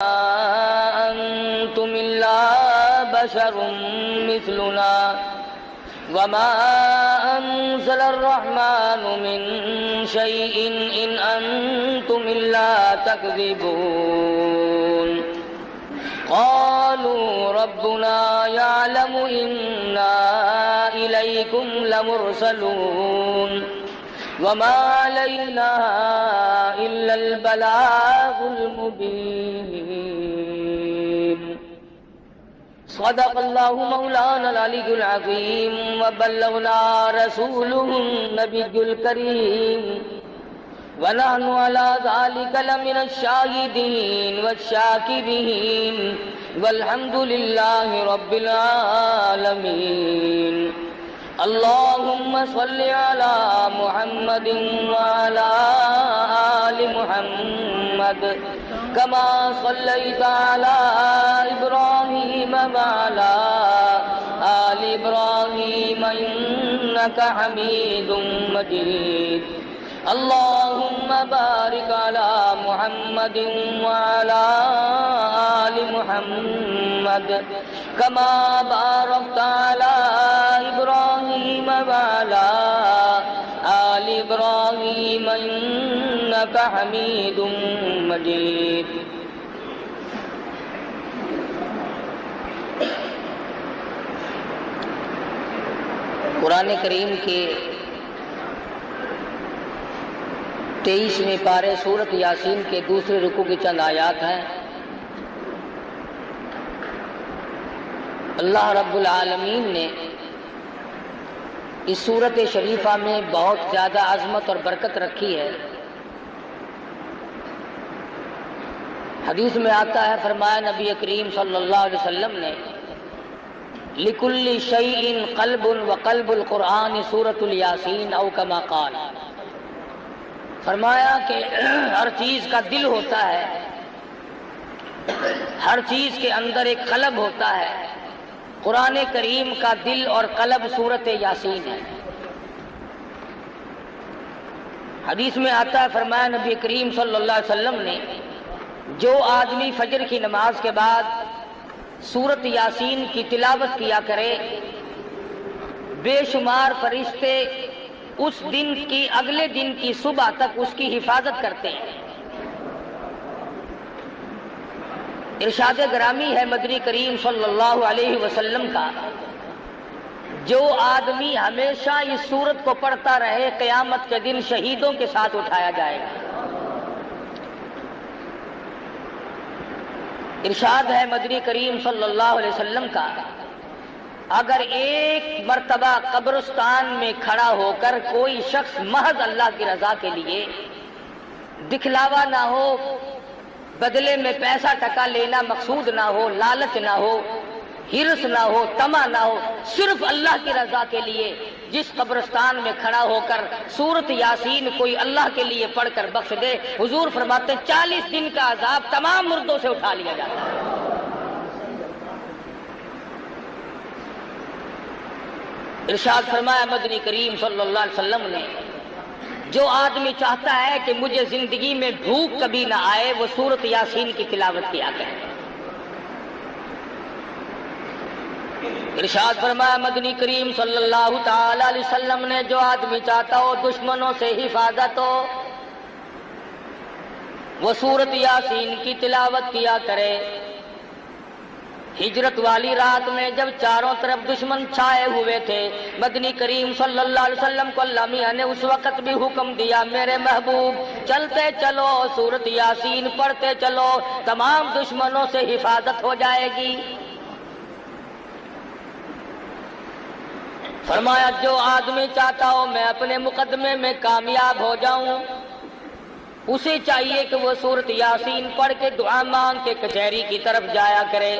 أنتم إلا بشر مثلنا وما أنزل الرحمن من شيء إن أنتم إلا تكذبون قالوا ربنا يعلم إنا إليكم لمرسلون وما علينا إلا البلاغ المبين صدق الله مولانا العلي العظيم وبلغنا رسوله النبي الكريم ونحن على ذلك لمن الشاهدين والشاكرين والحمد لله رب العالمين اللهم صل على محمد وعلى آل محمد كما صليت على إبراهيم وعلى آل إبراهيم إنك حميد مجيد اللهم بارك على محمد وعلى آل محمد كما باركت على إبراهيم وعلى آل إبراهيم إنك حميد مجيد قرآن کریم کے 23ویں پارے سورت یاسین کے دوسرے رکوع کی چند آیات ہیں۔ اللہ رب العالمین نے اس سورت شریفہ میں بہت زیادہ عظمت اور برکت رکھی ہے۔ حدیث میں آتا ہے، فرمایا نبی کریم صلی اللہ علیہ وسلم نے لِكُلِّ شَيْءٍ قَلْبٌ وَقَلْبُ الْقُرْآنِ سورۃ الیاسین او کما قال، فرمایا کہ ہر چیز کا دل ہوتا ہے، ہر چیز کے اندر ایک قلب ہوتا ہے، قرآن کریم کا دل اور قلب سورت یاسین ہے۔ حدیث میں آتا ہے، فرمایا نبی کریم صلی اللہ علیہ وسلم نے جو آدمی فجر کی نماز کے بعد سورت یاسین کی تلاوت کیا کرے، بے شمار فرشتے اس دن کی اگلے دن کی صبح تک اس کی حفاظت کرتے ہیں۔ ارشاد گرامی ہے مدنی کریم صلی اللہ علیہ وسلم کا، جو آدمی ہمیشہ اس سورت کو پڑھتا رہے قیامت کے دن شہیدوں کے ساتھ اٹھایا جائے گا۔ ارشاد ہے مدنی کریم صلی اللہ علیہ وسلم کا، اگر ایک مرتبہ قبرستان میں کھڑا ہو کر کوئی شخص محض اللہ کی رضا کے لیے، دکھلاوا نہ ہو، بدلے میں پیسہ ٹکا لینا مقصود نہ ہو، لالچ نہ ہو، ہرس نہ ہو، طمع نہ ہو، صرف اللہ کی رضا کے لیے جس قبرستان میں کھڑا ہو کر سورت یاسین کوئی اللہ کے لیے پڑھ کر بخش دے، حضور فرماتے ہیں 40 دن کا عذاب تمام مردوں سے اٹھا لیا جاتا ہے۔ ارشاد فرمایا مدنی کریم صلی اللہ علیہ وسلم نے، جو آدمی چاہتا ہے کہ مجھے زندگی میں بھوک کبھی نہ آئے، وہ سورت یاسین کی تلاوت کیا کرے۔ ارشاد فرمایا مدنی کریم صلی اللہ تعالی علیہ وسلم نے، جو آدمی چاہتا ہو دشمنوں سے حفاظت ہو، وہ سورت یاسین کی تلاوت کیا کرے۔ ہجرت والی رات میں جب چاروں طرف دشمن چھائے ہوئے تھے، مدنی کریم صلی اللہ علیہ وسلم کو اللہ میاں نے اس وقت بھی حکم دیا، میرے محبوب چلتے چلو، سورت یاسین پڑھتے چلو، تمام دشمنوں سے حفاظت ہو جائے گی۔ فرمایا جو آدمی چاہتا ہو میں اپنے مقدمے میں کامیاب ہو جاؤں، اسے چاہیے کہ وہ سورت یاسین پڑھ کے دعا مانگ کے کچہری کی طرف جایا کرے۔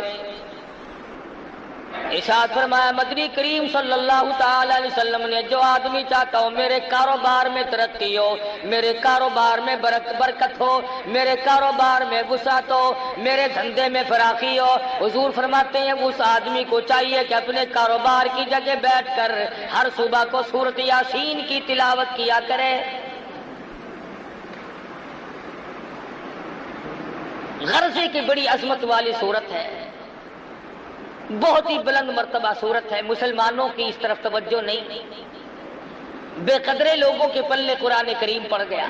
ارشاد فرمایا مدنی کریم صلی اللہ تعالی علیہ وسلم نے، جو آدمی چاہتا ہو میرے کاروبار میں ترقی ہو، میرے کاروبار میں برکت ہو، میرے کاروبار میں وسعت ہو، میرے دھندے میں فراخی ہو، حضور فرماتے ہیں اس آدمی کو چاہیے کہ اپنے کاروبار کی جگہ بیٹھ کر ہر صبح کو سورت یاسین کی تلاوت کیا کرے۔ غرضے کی بڑی عظمت والی صورت ہے، بہت ہی بلند مرتبہ صورت ہے، مسلمانوں کی اس طرف توجہ نہیں، بے قدرے لوگوں کے پلے قرآن کریم پڑ گیا۔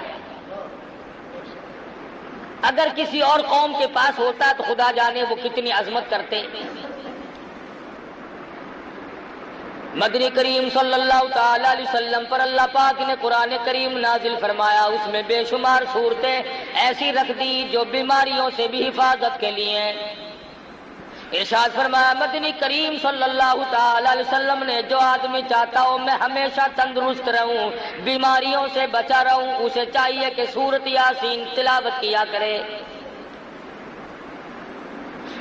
اگر کسی اور قوم کے پاس ہوتا تو خدا جانے وہ کتنی عظمت کرتے۔ مدنی کریم صلی اللہ تعالی علیہ وسلم پر اللہ پاک نے قرآن کریم نازل فرمایا، اس میں بے شمار صورتیں ایسی رکھ دی جو بیماریوں سے بھی حفاظت کے لیے ہیں۔ ارشاد فرمایا مدنی کریم صلی اللہ تعالی علیہ وسلم نے، جو آدمی چاہتا ہو میں ہمیشہ تندرست رہوں، بیماریوں سے بچا رہوں، اسے چاہیے کہ سورت یاسین تلاوت کیا کرے۔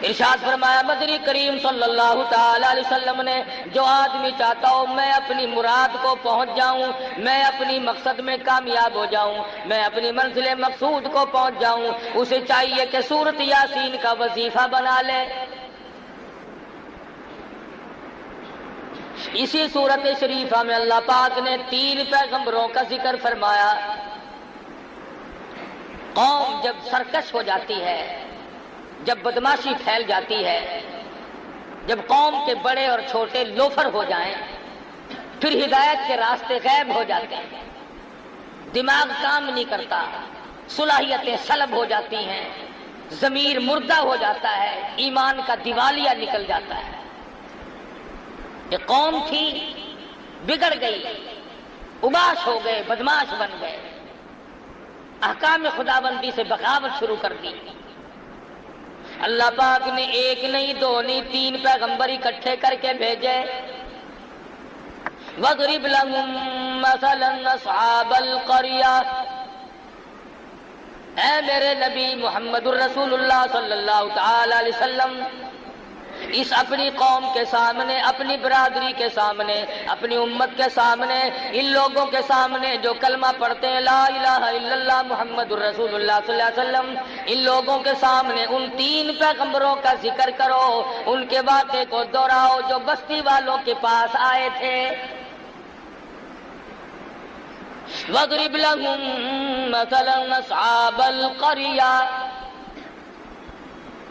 ارشاد فرمایا مدنی کریم صلی اللہ تعالی علیہ وسلم نے، جو آدمی چاہتا ہو میں اپنی مراد کو پہنچ جاؤں، میں اپنی مقصد میں کامیاب ہو جاؤں، میں اپنی منزل مقصود کو پہنچ جاؤں، اسے چاہیے کہ سورت یاسین کا وظیفہ بنا لے۔ اسی سورت شریفہ میں اللہ پاک نے 3 پیغمبروں کا ذکر فرمایا۔ قوم جب سرکش ہو جاتی ہے، جب بدماشی پھیل جاتی ہے، جب قوم کے بڑے اور چھوٹے لوفر ہو جائیں، پھر ہدایت کے راستے غائب ہو جاتے ہیں، دماغ کام نہیں کرتا، صلاحیتیں سلب ہو جاتی ہیں، ضمیر مردہ ہو جاتا ہے، ایمان کا دیوالیہ نکل جاتا ہے۔ یہ قوم تھی بگڑ گئی، اباش ہو گئے، بدماش بن گئے، احکام خداوندی سے بغاوت شروع کر دی۔ اللہ پاک نے 1 نہیں 2 نہیں 3 پیغمبر اکٹھے کر کے بھیجے۔ وَاضْرِبْ لَهُم مَّثَلًا أَصْحَابَ الْقَرْيَةِ، اے میرے نبی محمد الرسول اللہ صلی اللہ تعالی علیہ وسلم، اس اپنی قوم کے سامنے، اپنی برادری کے سامنے، اپنی امت کے سامنے، ان لوگوں کے سامنے جو کلمہ پڑھتے ہیں لا الہ الا اللہ محمد الرسول اللہ صلی اللہ علیہ وسلم، ان لوگوں کے سامنے ان 3 پیغمبروں کا ذکر کرو، ان کے واقعے کو دہراؤ جو بستی والوں کے پاس آئے تھے۔ وَاضْرِبْ لَهُم مَّثَلًا أَصْحَابَ الْقَرْيَةِ،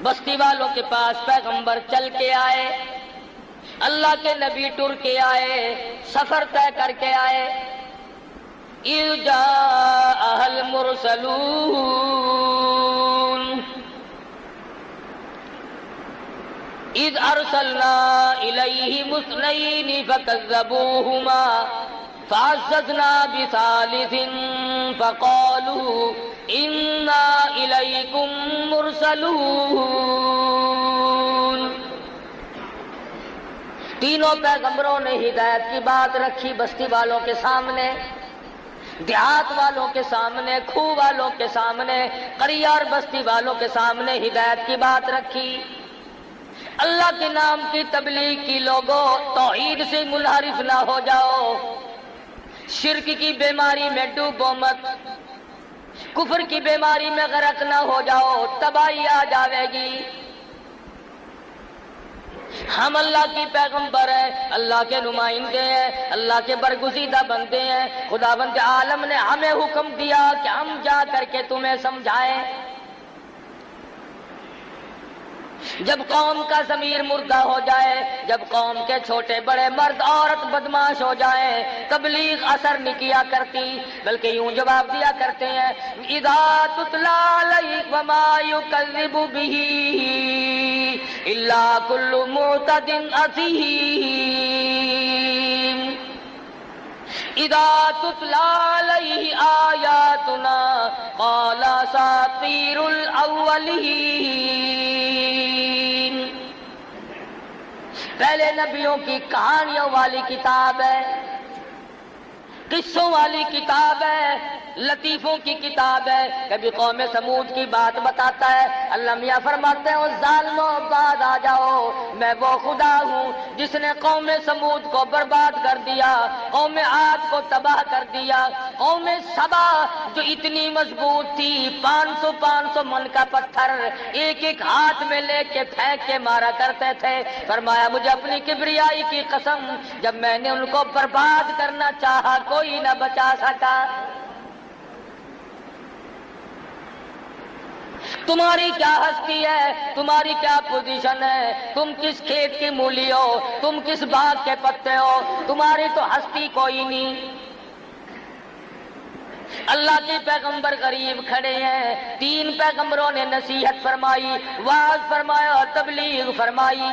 بستی والوں کے پاس پیغمبر چل کے آئے، اللہ کے نبی ٹر کے آئے، سفر طے کر کے آئے۔ اِذْ جَاءَهَا الْمُرْسَلُونَ، اِذْ أَرْسَلْنَا إِلَيْهِمُ اثْنَيْنِ فَكَذَّبُوهُمَا فَعَزَّزْنَا بِثَالِثٍ فَقَالُوا إِنَّا إِلَيْكُمْ مُرْسَلُونَ۔ تینوں پیغمبروں نے ہدایت کی بات رکھی بستی والوں کے سامنے، دیہات والوں کے سامنے، کھو والوں کے سامنے، قریہ اور بستی والوں کے سامنے ہدایت کی بات رکھی۔ اللہ کے نام کی تبلیغ کی، لوگوں توحید سے منحرف نہ ہو جاؤ، شرک کی بیماری میں ڈوبو مت، کفر کی بیماری میں غرق نہ ہو جاؤ، تباہی آ جاوے گی۔ ہم اللہ کی پیغمبر ہیں، اللہ کے نمائندے ہیں، اللہ کے برگزیدہ بندے ہیں، خداوند عالم نے ہمیں حکم دیا کہ ہم جا کر کے تمہیں سمجھائیں۔ جب قوم کا ضمیر مردہ ہو جائے، جب قوم کے چھوٹے بڑے مرد عورت بدماش ہو جائیں، تبلیغ اثر نہیں کیا کرتی، بلکہ یوں جواب دیا کرتے ہیں اذا تتلی علیک وما یکذب به الا کل معتد اثیم، اذا تتلی علیہ آیاتنا قال اساطیر الاولین۔ پہلے نبیوں کی کہانیوں والی کتاب ہے، قصوں والی کتاب ہے، لطیفوں کی کتاب ہے۔ کبھی قوم سمود کی بات بتاتا ہے، اللہ میاں فرماتے ہیں ظالموں بعد آ جاؤ، میں وہ خدا ہوں جس نے قوم سمود کو برباد کر دیا، قوم عاد کو تباہ کر دیا، قوم سبا جو اتنی مضبوط تھی، 500 من کا پتھر ایک ایک ہاتھ میں لے کے پھینک کے مارا کرتے تھے۔ فرمایا مجھے اپنی کبریائی کی قسم، جب میں نے ان کو برباد کرنا چاہا کوئی نہ بچا سکا۔ تمہاری کیا ہستی ہے، تمہاری کیا پوزیشن ہے، تم کس کھیت کی مولی ہو، تم کس باغ کے پتے ہو، تمہاری تو ہستی کوئی نہیں۔ اللہ کے پیغمبر قریب کھڑے ہیں، 3 پیغمبروں نے نصیحت فرمائی، وعظ فرمایا، تبلیغ فرمائی۔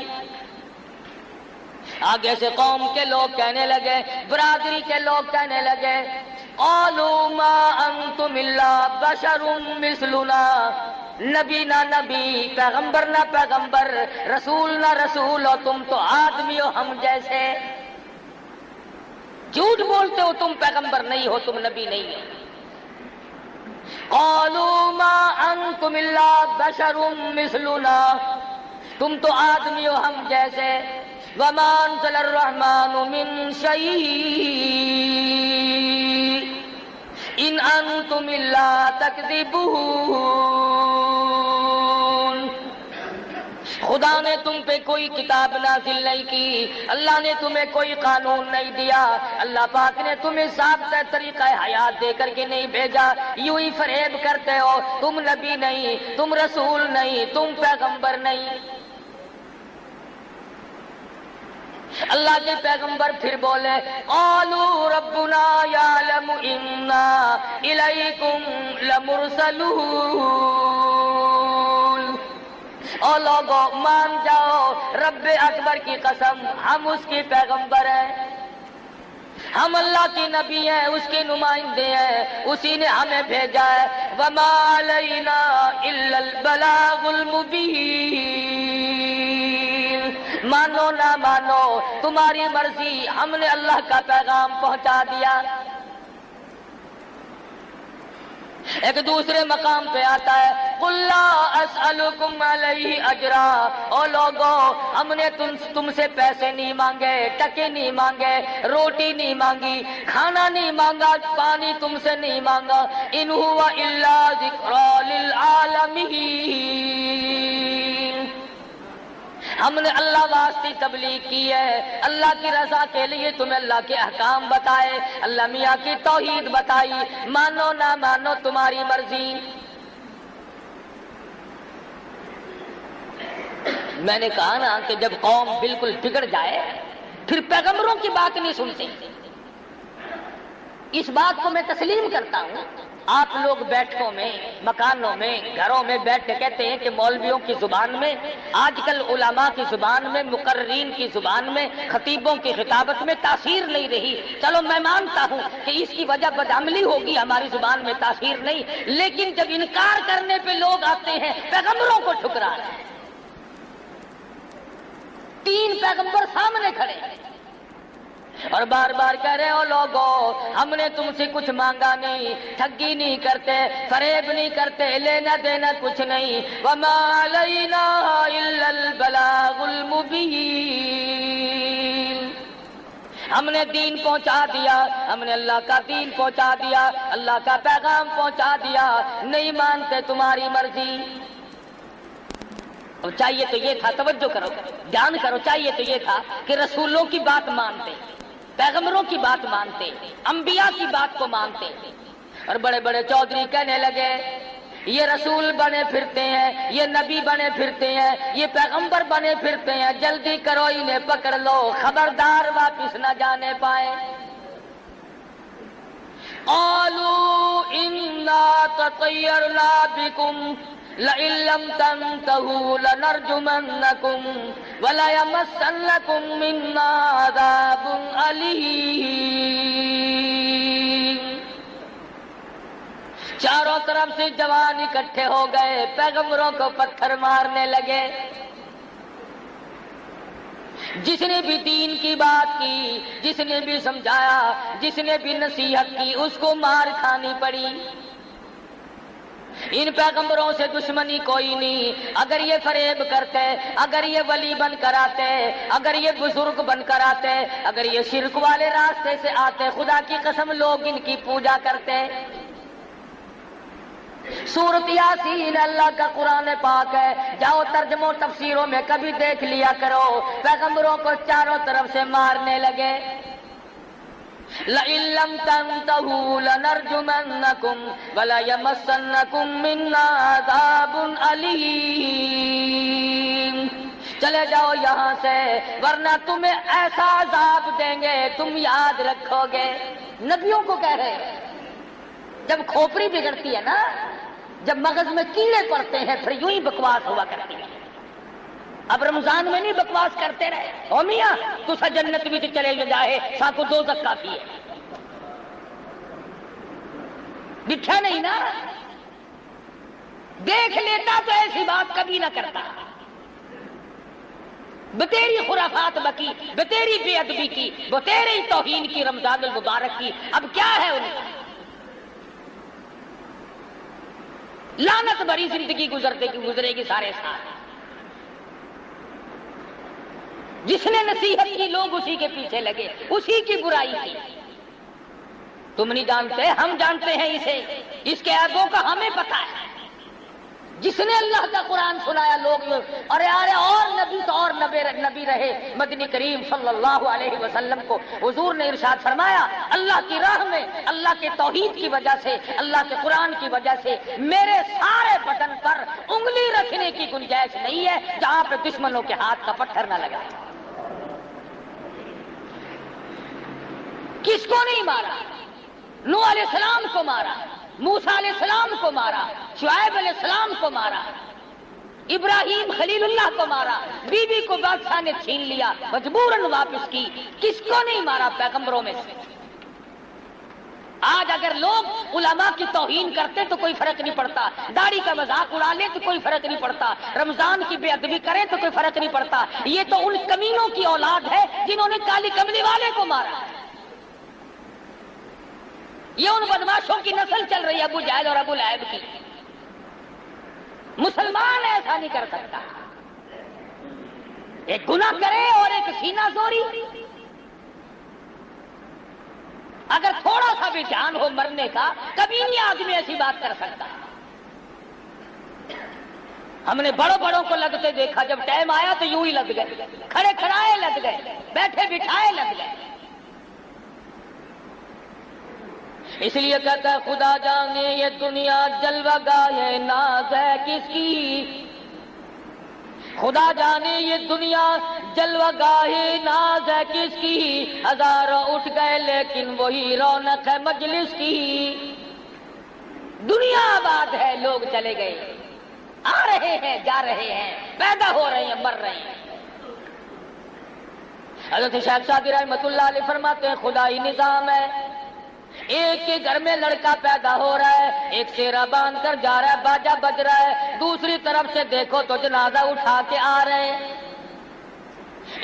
آگے سے قوم کے لوگ کہنے لگے، برادری کے لوگ کہنے لگے، قالوا ما انتم الا بشر مثلنا، نبی نہ نبی، پیغمبر نہ پیغمبر، رسول نہ رسول، اور تم تو آدمی ہو ہم جیسے۔ جھوٹ بولتے ہو، تم پیغمبر نہیں ہو، تم نبی نہیں ہو۔ قالوا ما انتم الا بشر مثلنا، تم تو آدمی ہو ہم جیسے۔ وما انزل الرحمن من شيء ان انتم الا تكذبون، خدا نے تم پہ کوئی کتاب نازل نہیں کی، اللہ نے تمہیں کوئی قانون نہیں دیا، اللہ پاک نے تمہیں ضابطہ طریقہ حیات دے کر کے نہیں بھیجا، یوں ہی فریب کرتے ہو، تم نبی نہیں، تم رسول نہیں، تم پیغمبر نہیں۔ اللہ کے پیغمبر پھر بولے، قالوا ربنا یعلم انا الیکم لمرسلون، او لوگو مان جاؤ، رب اکبر کی قسم ہم اس کی پیغمبر ہیں، ہم اللہ کی نبی ہیں، اس کے نمائندے ہیں، اسی نے ہمیں بھیجا ہے۔ وما علینا الا البلاغ المبین، مانو نہ مانو تمہاری مرضی، ہم نے اللہ کا پیغام پہنچا دیا۔ ایک دوسرے مقام پہ آتا ہے، قل لا اسألکم علیہ اجرا، او لوگو ہم نے تم سے پیسے نہیں مانگے، ٹکے نہیں مانگے، روٹی نہیں مانگی، کھانا نہیں مانگا، پانی تم سے نہیں مانگا، ان ہوا الا ذکری للعالمین، ہم نے اللہ واسطے تبلیغ کی ہے، اللہ کی رضا کے لیے تمہیں اللہ کے احکام بتائے، اللہ میاں کی توحید بتائی، مانو نہ مانو تمہاری مرضی۔ میں نے کہا نا کہ جب قوم بالکل بگڑ جائے پھر پیغمبروں کی بات نہیں سنتے۔ اس بات کو میں تسلیم کرتا ہوں، آپ لوگ بیٹھکوں میں، مکانوں میں، گھروں میں بیٹھ کے کہتے ہیں کہ مولویوں کی زبان میں، آج کل علماء کی زبان میں، مقررین کی زبان میں، خطیبوں کی خطابت میں تاثیر نہیں رہی۔ چلو میں مانتا ہوں کہ اس کی وجہ بدعملی ہوگی، ہماری زبان میں تاثیر نہیں، لیکن جب انکار کرنے پہ لوگ آتے ہیں پیغمبروں کو ٹھکرا ہے۔ 3 پیغمبر سامنے کھڑے ہیں اور بار بار کہہ رہے ہو، لوگوں ہم نے تم سے کچھ مانگا نہیں، ٹھگی نہیں کرتے، فریب نہیں کرتے، لینا دینا کچھ نہیں، وما علینا الا البلاغ المبین، ہم نے دین پہنچا دیا، ہم نے اللہ کا دین پہنچا دیا، اللہ کا پیغام پہنچا دیا، نہیں مانتے تمہاری مرضی۔ اور چاہیے تو یہ تھا، توجہ کرو، دھیان کرو، چاہیے تو یہ تھا کہ رسولوں کی بات مانتے، پیغمبروں کی بات مانتے، انبیاء کی بات کو مانتے۔ اور بڑے بڑے چودھری کہنے لگے، یہ رسول بنے پھرتے ہیں، یہ نبی بنے پھرتے ہیں، یہ پیغمبر بنے پھرتے ہیں، جلدی کرو انہیں پکڑ لو، خبردار واپس نہ جانے پائے۔ قالوا انا تطیرنا بکم لئن لم تنتهوا لنرجمنكم وليمسنكم منا عذاب أليم، چاروں طرف سے جوان اکٹھے ہو گئے، پیغمبروں کو پتھر مارنے لگے۔ جس نے بھی دین کی بات کی، جس نے بھی سمجھایا، جس نے بھی نصیحت کی، اس کو مار کھانی پڑی۔ ان پیغمبروں سے دشمنی کوئی نہیں، اگر یہ فریب کرتے، اگر یہ ولی بن کر آتے، اگر یہ بزرگ بن کر آتے، اگر یہ شرک والے راستے سے آتے، خدا کی قسم لوگ ان کی پوجا کرتے۔ سورۃ یاسین اللہ کا قرآن پاک ہے، جاؤ ترجموں تفسیروں میں کبھی دیکھ لیا کرو، پیغمبروں کو چاروں طرف سے مارنے لگے۔ لئن لم تنتهوا لنرجمنكم وليمسنكم منا عذاب أليم. چلے جاؤ یہاں سے ورنہ تمہیں ایسا عذاب دیں گے تم یاد رکھو گے. نبیوں کو کہہ رہے ہیں جب کھوپڑی بگڑتی ہے نا، جب مغز میں کیڑے پڑتے ہیں پھر یوں ہی بکواس ہوا کرتی ہے. اب رمضان میں نہیں بکواس کرتے رہے او میاں تسا جنت بھی چلے جائے ساکو دوزخ کافی ہے. دکھا نہیں نا، دیکھ لیتا تو ایسی بات کبھی نہ کرتا. بتیری خرافات بکی، بتیری بے ادبی کی، بتیری توہین کی رمضان المبارک کی. اب کیا ہے ان کا؟ لعنت بھری زندگی گزرے گی سارے ساتھ. جس نے نصیحت کی لوگ اسی کے پیچھے لگے، اسی کی برائی کی. تم نہیں جانتے، ہم جانتے ہیں اسے، اس کے عیبوں کا ہمیں پتہ ہے. جس نے اللہ کا قرآن سنایا لوگ ارے اور نبی تو اور نبی رہے مدنی کریم صلی اللہ علیہ وسلم کو حضور نے ارشاد فرمایا اللہ کی راہ میں اللہ کے توحید کی وجہ سے، اللہ کے قرآن کی وجہ سے میرے سارے بٹن پر انگلی رکھنے کی گنجائش نہیں ہے جہاں پہ دشمنوں کے ہاتھ کا پتھر نہ لگا. کس کو نہیں مارا؟ نوح علیہ السلام کو مارا، موسیٰ علیہ السلام کو مارا، شعیب علیہ السلام کو مارا، ابراہیم خلیل اللہ کو مارا، بی بی کو بادشاہ نے چھین لیا مجبوراً واپس کی. کس کو نہیں مارا پیغمبروں میں سے؟ آج اگر لوگ علماء کی توہین کرتے تو کوئی فرق نہیں پڑتا، داڑھی کا مذاق اڑا لے تو کوئی فرق نہیں پڑتا، رمضان کی بے ادبی کریں تو کوئی فرق نہیں پڑتا. یہ تو ان کمینوں کی اولاد ہے جنہوں نے کالی کملی والے کو مارا. یہ ان بدماشوں کی نسل چل رہی ہے ابو جہل اور ابو لہب کی. مسلمان ایسا نہیں کر سکتا. ایک گناہ کرے اور ایک سینہ زوری. اگر تھوڑا سا بھی دھیان ہو مرنے کا کبھی نہیں آدمی ایسی بات کر سکتا. ہم نے بڑوں کو لگتے دیکھا، جب ٹائم آیا تو یوں ہی لگ گئے، کھڑے کھڑائے لگ گئے، بیٹھے بٹھائے لگ گئے. اس لیے کہتا ہے خدا جانے یہ دنیا جلوہ گاہ ناز ہے کس کی. خدا جانے یہ دنیا جلوہ گاہ ناز ہے کس کی. ہزاروں اٹھ گئے لیکن وہی رونق ہے مجلس کی. دنیا آباد ہے، لوگ چلے گئے، آ رہے ہیں جا رہے ہیں، پیدا ہو رہے ہیں مر رہے ہیں. حضرت شیخ سعدی رحمۃ اللہ علیہ فرماتے ہیں خدائی نظام ہے. ایک کے گھر میں لڑکا پیدا ہو رہا ہے، ایک سیرا باندھ کر جا رہا ہے، باجا بج رہا ہے، دوسری طرف سے دیکھو تو جنازہ اٹھا کے آ رہے ہیں.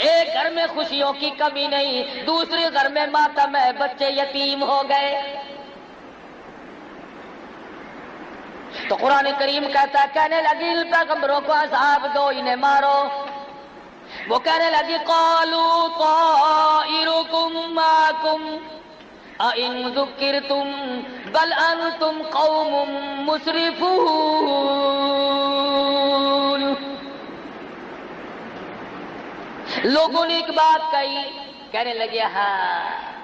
ایک گھر میں خوشیوں کی کمی نہیں، دوسرے گھر میں ماتم ہے، بچے یتیم ہو گئے. تو قرآن کریم کہتا ہے کہنے لگی پیغمبروں کو عذاب دو انہیں مارو. وہ کہنے لگی قالوا طائرکم معکم اَإِن ذُكِّرْتُمْ بَلْ أَنْتُمْ قَوْمٌ مُسْرِفُونَ. لوگوں نے ایک بات کہی، کہنے لگے ہاں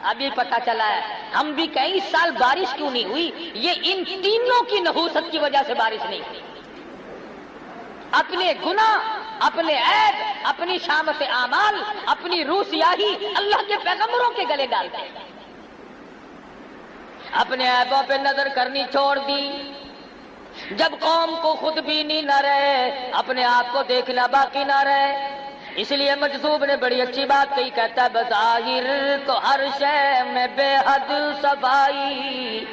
ابھی پتہ چلا ہے ہم بھی کہیں اس سال بارش کیوں نہیں ہوئی. یہ ان تینوں کی نحوست کی وجہ سے بارش نہیں ہوئی. اپنے گناہ، اپنے عیب، اپنی شامت اعمال، اپنی روح سیاہی اللہ کے پیغمبروں کے گلے ڈالتے ہیں. اپنے عیبوں پہ نظر کرنی چھوڑ دی. جب قوم کو خود بینی نہ رہے، اپنے آپ کو دیکھنا باقی نہ رہے. اس لیے مجذوب نے بڑی اچھی بات کہی، کہتا ہے بظاہر تو ہر شے میں بے حد صفائی،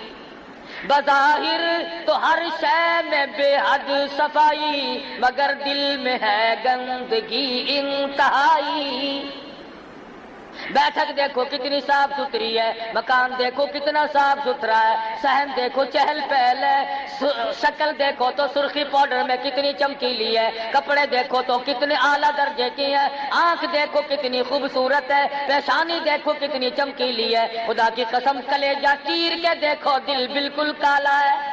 بظاہر تو ہر شے میں بے حد صفائی، مگر دل میں ہے گندگی انتہائی. بیٹھک دیکھو کتنی صاف ستھری ہے، مکان دیکھو کتنا صاف ستھرا ہے، صحن دیکھو چہل پہل ہے، شکل دیکھو تو سرخی پاؤڈر میں کتنی چمکیلی ہے، کپڑے دیکھو تو کتنے اعلیٰ درجے کی ہے، آنکھ دیکھو کتنی خوبصورت ہے، پیشانی دیکھو کتنی چمکیلی ہے. خدا کی قسم کلیجہ چیر کے دیکھو دل بالکل کالا ہے.